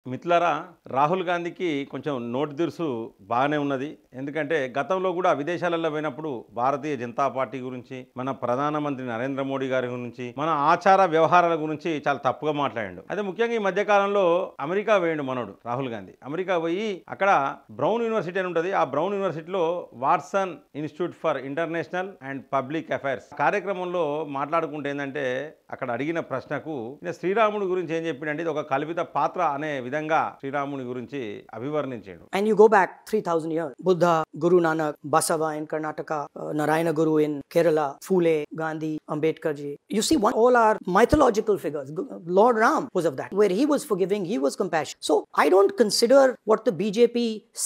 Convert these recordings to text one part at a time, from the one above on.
మిత్రులారా, రాహుల్ గాంధీకి కొంచెం నోటి దురుసు బాగానే ఉన్నది. ఎందుకంటే గతంలో కూడా విదేశాలలో పోయినప్పుడు భారతీయ జనతా పార్టీ గురించి, మన ప్రధానమంత్రి నరేంద్ర మోడీ గారి గురించి, మన ఆచార వ్యవహారాల గురించి చాలా తప్పుగా మాట్లాడాడు. అయితే ముఖ్యంగా ఈ మధ్యకాలంలో అమెరికా పోయిండు మనోడు రాహుల్ గాంధీ. అమెరికా పోయి అక్కడ బ్రౌన్ యూనివర్సిటీ అని ఉంటుంది. ఆ బ్రౌన్ యూనివర్సిటీలో Watson institute for international and public affairs కార్యక్రమంలో మాట్లాడుకుంటే ఏంటంటే అక్కడ అడిగిన ప్రశ్నకు శ్రీరాముడి గురించి ఏం చెప్పిండంటే ఇది ఒక కల్పిత పాత్ర అనే విధంగా శ్రీరాముని గురించి అభివర్ణించాడు. And you go back 3000 years, Buddha, Guru Nanak, Basava in Karnataka, Narayana Guru in Kerala, Phule, Gandhi, Ambedkar ji. You see, all are mythological figures. Lord Ram was of that, where he was forgiving, he was compassionate. So I don't consider what the BJP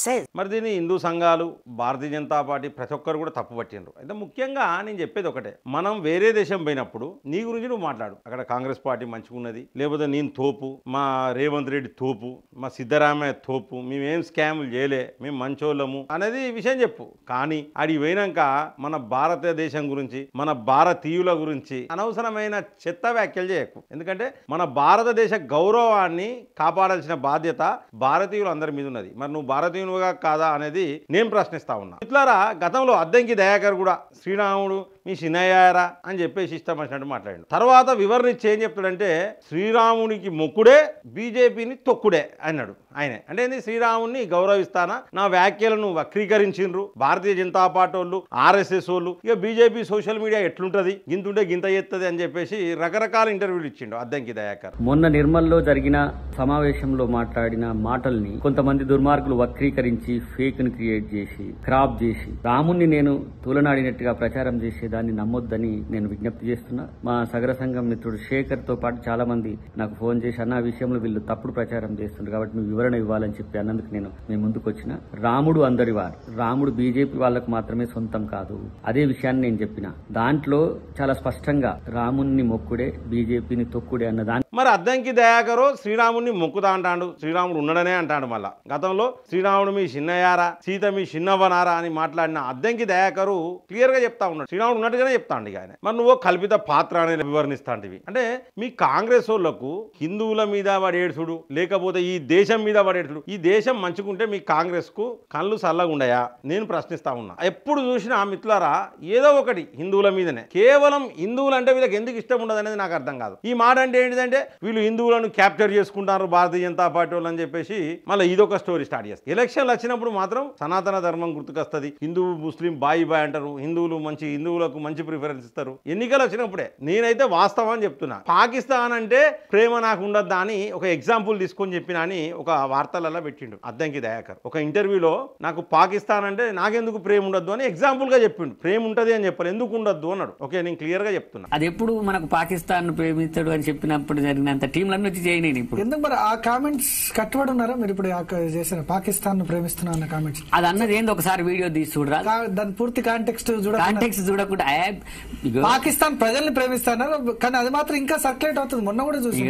says. మరి దీన్ని హిందూ సంఘాలు, Bharatiya Janata party ప్రతి ఒక్కరు కూడా తప్పు పట్టిండ్రు. అయితే ముఖ్యంగా నేను చెప్పేది ఒకటే, మనం వేరే దేశం పోయినప్పుడు నీ గురించి నువ్వు మాట్లాడు. అక్కడ కాంగ్రెస్ పార్టీ మంచిగా ఉన్నది, లేకపోతే నేను తోపు, మా రేవంత్ రెడ్డి తోపు, మా సిద్ధరామయ్య తోపు, మేమేం స్కాములు చేయలే, మేము మంచోళ్ళము అనేది విషయం చెప్పు. కానీ అడిగి పోయినాక మన భారతదేశం గురించి, మన భారతీయుల గురించి అనవసరమైన చెత్త వ్యాఖ్యలు చేయకు. ఎందుకంటే మన భారతదేశ గౌరవాన్ని కాపాడాల్సిన బాధ్యత భారతీయులు అందరి మీద ఉన్నది. మరి నువ్వు భారతీయునుగా కాదా అనేది నేను ప్రశ్నిస్తా ఉన్నా. ఇట్లారా గతంలో అద్దంకి దయాకర్ కూడా శ్రీరాముడు మీ చిన్నయ్యారా అని చెప్పేసి ఇష్టం వచ్చినట్టు మాట్లాడాడు. తర్వాత వివరణ ఇచ్చి ఏం చెప్తాడంటే శ్రీరామునికి మొక్కుడే బీజేపీని తొక్కుడే అన్నాడు. ఆయనే అంటే ఏంది, శ్రీరాముని గౌరవిస్తానా, నా వ్యాఖ్యలను వక్రీకరించిండ్రు భారతీయ జనతా పార్టీ వాళ్ళు, ఆర్ఎస్ఎస్ వాళ్ళు, ఇక బీజేపీ సోషల్ మీడియా ఎట్లుంటది, గింతుంటే గింత ఎత్తది అని చెప్పేసి రకరకాల ఇంటర్వ్యూలు ఇచ్చిండు అద్దంకి దయాకర్. మొన్న నిర్మల్లో జరిగిన సమావేశంలో మాట్లాడిన మాటల్ని కొంతమంది దుర్మార్గులు వక్రీకరించి ఫేక్ ని క్రియేట్ చేసి క్రాప్ చేసి రాముణ్ణి నేను తూలనాడినట్టుగా ప్రచారం చేసేదాన్ని నమ్మొద్దని నేను విజ్ఞప్తి చేస్తున్నా. మా సగర సంఘం మిత్రుడు శేఖర్ తో పాటు చాలా మంది నాకు ఫోన్ చేసి అన్న విషయంలో వీళ్ళు తప్పుడు ప్రచారం చేస్తున్నారు కాబట్టి మీ వివరణ ఇవ్వాలని చెప్పి అన్నందుకు నేను మీ ముందుకు వచ్చిన. రాముడు అందరి వారు, రాముడు బీజేపీ వాళ్ళకు మాత్రమే సొంతం కాదు. అదే విషయాన్ని నేను చెప్పిన దాంట్లో చాలా స్పష్టంగా రాముణ్ణి మొక్కుడే బీజేపీని తొక్కుడే అన్న దాన్ని. మరి అద్దంకి దయాకరు శ్రీరాముడిని మొక్కుతా అంటాడు, శ్రీరాముడు ఉండడనే అంటాడు. మళ్ళా గతంలో శ్రీరాముడు మీ చిన్నయారా, సీత మీ చిన్నవనారా అని మాట్లాడిన అద్దంకి దయాకరు క్లియర్ గా చెప్తా ఉన్నాడు, శ్రీరాముడు ఉన్నట్టుగానే చెప్తాండి ఆయన. మరి నువ్వు కల్పిత పాత్ర అనేది వివరణిస్తాంటివి. అంటే మీ కాంగ్రెస్ వాళ్ళకు హిందువుల మీద పడేడుచుడు, లేకపోతే ఈ దేశం మీద పడేడుచుడు. ఈ దేశం మంచుకుంటే మీ కాంగ్రెస్ కు కళ్ళు చల్లగా ఉండయా నేను ప్రశ్నిస్తా ఉన్నా. ఎప్పుడు చూసినా మిత్రులారా ఏదో ఒకటి హిందువుల మీదనే, కేవలం హిందువులు అంటే వీళ్ళకి ఎందుకు ఇష్టం ఉండదు అనేది నాకు అర్థం కాదు. ఈ మాట అంటే ఏంటిదంటే వీళ్ళు హిందువులను క్యాప్చర్ చేసుకుంటారు భారతీయ జనతా పార్టీ వాళ్ళు అని చెప్పేసి మళ్ళీ ఇదొక స్టోరీ స్టార్ట్ చేస్తారు. ఎలక్షన్లు వచ్చినప్పుడు మాత్రం సనాతన ధర్మం గుర్తుకొస్తుంది, హిందూ ముస్లిం బాయి బాయ్ అంటారు, హిందువులకు మంచి ప్రిఫరెన్స్ ఇస్తారు. ఎన్నికలు వచ్చినప్పుడే నేనైతే వాస్తవం చెప్తున్నా. పాకిస్తాన్ అంటే ప్రేమ నాకు ఉండద్దా అని ఒక ఎగ్జాంపుల్ తీసుకొని చెప్పినా అని ఒక వార్తలలో పెట్టిండు అద్దంకి దయాకర్. ఒక ఇంటర్వ్యూలో నాకు పాకిస్తాన్ అంటే నాకెందుకు ప్రేమ ఉండద్దు అని ఎగ్జాంపుల్ గా చెప్పిండు. ప్రేమ ఉంటది అని చెప్పాలి, ఎందుకు ఉండద్దు అన్నాడు. ఓకే, నేను క్లియర్ గా చెప్తున్నా. అది ఎప్పుడు మనకు పాకిస్తాన్ ప్రేమిస్తాడు అని చెప్పినప్పుడు జరిగినంత టీంలన్నీ వచ్చి చేయని ఇప్పుడు ఎందుకు మరి ఆ కామెంట్స్ కట్టుబడి ఉన్నారా మీరు? ఇప్పుడు చేసిన పాకిస్తాన్ ప్రేమిస్తున్నా అన్న కామెంట్స్ అది అన్నది ఏంది ఒకసారి వీడియో తీసి చూడరా, దాని పూర్తి కాంటెక్స్ట్ చూడకుండా పాకిస్తాన్ ప్రజల్ని ప్రేమిస్తున్నారు కానీ అది మాత్రం ఇంకా సర్క్యులేట్ అవుతుంది. మొన్న కూడా చూసి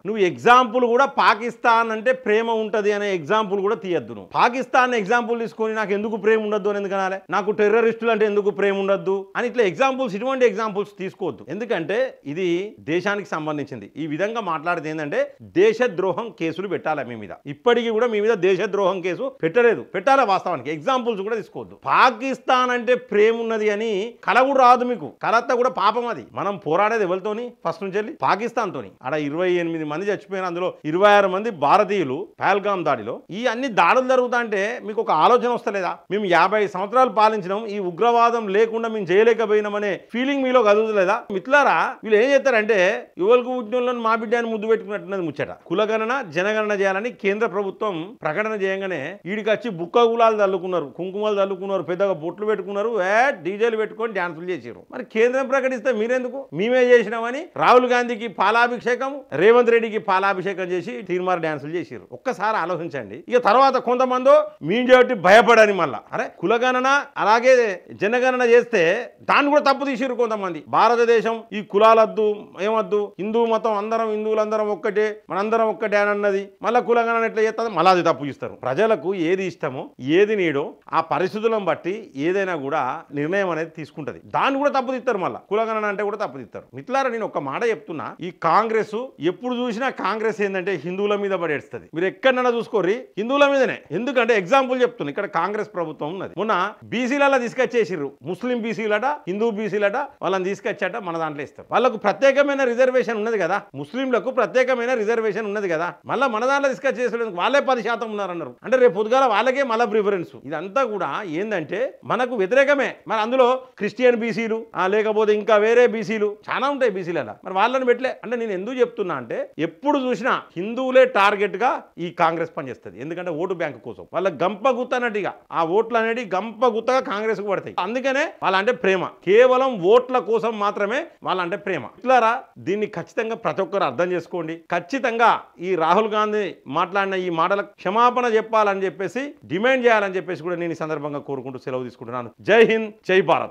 నువ్వు ఎగ్జాంపుల్ కూడా పాకిస్తాన్ అంటే ప్రేమ ఉంటది అనే ఎగ్జాంపుల్ కూడా తీయద్దు. నువ్వు పాకిస్తాన్ ఎగ్జాంపుల్ తీసుకొని నాకు ఎందుకు ప్రేమ ఉండద్దు అని ఎందుకు అనాలి, నాకు టెర్రరిస్టులు అంటే ఎందుకు ప్రేమ ఉండద్దు అని ఇట్లా ఎగ్జాంపుల్స్, ఇటువంటి ఎగ్జాంపుల్స్ తీసుకోవద్దు. ఎందుకంటే ఇది దేశానికి సంబంధించింది. ఈ విధంగా మాట్లాడితే ఏంటంటే దేశద్రోహం కేసులు పెట్టాలి మీ మీద. ఇప్పటికీ కూడా మీ మీద దేశద్రోహం కేసు పెట్టలేదు, పెట్టాలి. వాస్తవానికి ఎగ్జాంపుల్స్ కూడా తీసుకోవద్దు. పాకిస్తాన్ అంటే ప్రేమ ఉన్నది అని కల కూడా రాదు మీకు. కలత్త కూడా పాపం. అది మనం పోరాడేది ఎవరితోని? ఫస్ట్ నుంచి వెళ్ళి పాకిస్తాన్ తోని. ఆడ 28 మంది చచ్చిపోయిన, అందులో 26 మంది భారతీయులు పహల్గామ్ దాడిలో. ఈ అన్ని దాడులు జరుగుతా అంటే మీకు ఒక ఆలోచన వస్తలేదా? మేము 50 సంవత్సరాలు పాలించినాం, ఈ ఉగ్రవాదం లేకుండా మేము చేయలేకపోయినామనే ఫీలింగ్ మీలో కలుగుతలేదా? మిత్రులారా వీళ్ళు ఏం చేస్తారంటే యువలకు ఉద్యోగులను మా బిడ్డని ముద్దు పెట్టుకున్నట్టున్నది ముచ్చట. కులగణన జనగణన చేయాలని కేంద్ర ప్రభుత్వం ప్రకటన చేయగానే వీడికొచ్చి బుక్క గులాలు చల్లుకున్నారు, కుంకుమలు చల్లుకున్నారు, పెద్దగా బొట్లు పెట్టుకున్నారు, డీజేలు పెట్టుకొని డ్యాన్సులు చేసారు. మరి కేంద్రం ప్రకటిస్తే మీరెందుకు? మేమే చేసినామని రాహుల్ గాంధీకి పాలాభిషేకం, రేవంత్ రెడ్డికి పాలాభిషేకం చేసి తీర్మార్ డ్యాన్సులు చేసారు. ఒక్కసారి ఆలోచించండి. ఇక తర్వాత కొంతమంది మీడియాటి భయపడని మళ్ళా అరే కులగణన అలాగే జనగణన చేస్తే దాన్ని కూడా తప్పు తీసిరు కొంతమంది. భారతదేశం ఈ కులాలద్దు ఏమద్దు, హిందూ మతం అందరం హిందువులందరం ఒక్కటే, మనందరం ఒక్కటే అని అన్నది. మళ్ళీ కులగణన ఎట్లా చేస్తుంది, మళ్ళీ అది తప్పు ఇస్తారు. ప్రజలకు ఏది ఇష్టమో ఏది నీడో ఆ పరిస్థితులను బట్టి ఏదైనా కూడా నిర్ణయం అనేది తీసుకుంటది. దాన్ని కూడా తప్పు తీస్తారు. మళ్ళీ కులగణన అంటే కూడా తప్పు తీస్తారు. మిత్రులారా నేను ఒక మాట చెప్తున్నా, ఈ కాంగ్రెస్ ఎప్పుడు చూసినా కాంగ్రెస్ ఏంటంటే హిందువుల మీద పడేస్తుంది. మీరు ఎక్కడన్నా చూసుకోర్రి హిందువుల మీదనే. ఎందుకంటే ఎగ్జాంపుల్ చెప్తున్నా, ఇక్కడ కాంగ్రెస్ ప్రభుత్వం ఉన్నది. మొన్న బీసీలలో తీసుకొచ్చేసిర్రు, ముస్లిం బీసీలట హిందూ బీసీలట, వాళ్ళని తీసుకొచ్చాట మన దాంట్లో ఇస్తారు. వాళ్ళకు ప్రత్యేకమైన రిజర్వేషన్ ఉన్నది కదా, ముస్లింలకు ప్రత్యేకమైన రిజర్వేషన్ ఉన్నది కదా, మళ్ళీ మన దాంట్లో తీసుకొచ్చేసేందుకు వాళ్ళే 10% ఉన్నారన్నారు. అంటే రేపు పొద్దుగాల వాళ్ళకే మళ్ళీ ప్రిఫరెన్స్. ఇదంతా కూడా ఏంటంటే మనకు వ్యతిరేకమే. మరి అందులో క్రిస్టియన్ బీసీలు లేకపోతే ఇంకా వేరే బీసీలు చాలా ఉంటాయి బీసీలలో, మరి వాళ్ళని పెట్టలే. అంటే నేను ఎందుకు చెప్తున్నా అంటే ఎప్పుడు చూసినా హిందువులే టార్గెట్ గా ఈ కాంగ్రెస్ పనిచేస్తుంది. ఎందుకంటే ఓటు బ్యాంకు కోసం వాళ్ళ గంప గుత్తనట్టుగా ఆ ఓట్లు అనేది గంప గుత్తగా కాంగ్రెస్ కు పడతాయి. అందుకనే వాళ్ళంటే ప్రేమ, కేవలం ఓట్ల కోసం మాత్రమే వాళ్ళంటే ప్రేమ. ఇట్లారా దీన్ని ఖచ్చితంగా ప్రతి ఒక్కరు అర్థం చేసుకోండి. ఖచ్చితంగా ఈ రాహుల్ గాంధీ మాట్లాడిన ఈ మాటలకు క్షమాపణ చెప్పాలని చెప్పేసి డిమాండ్ చేయాలని చెప్పేసి కూడా నేను ఈ సందర్భంగా కోరుకుంటూ సెలవు తీసుకుంటున్నాను. జై హింద్, జై భారత్.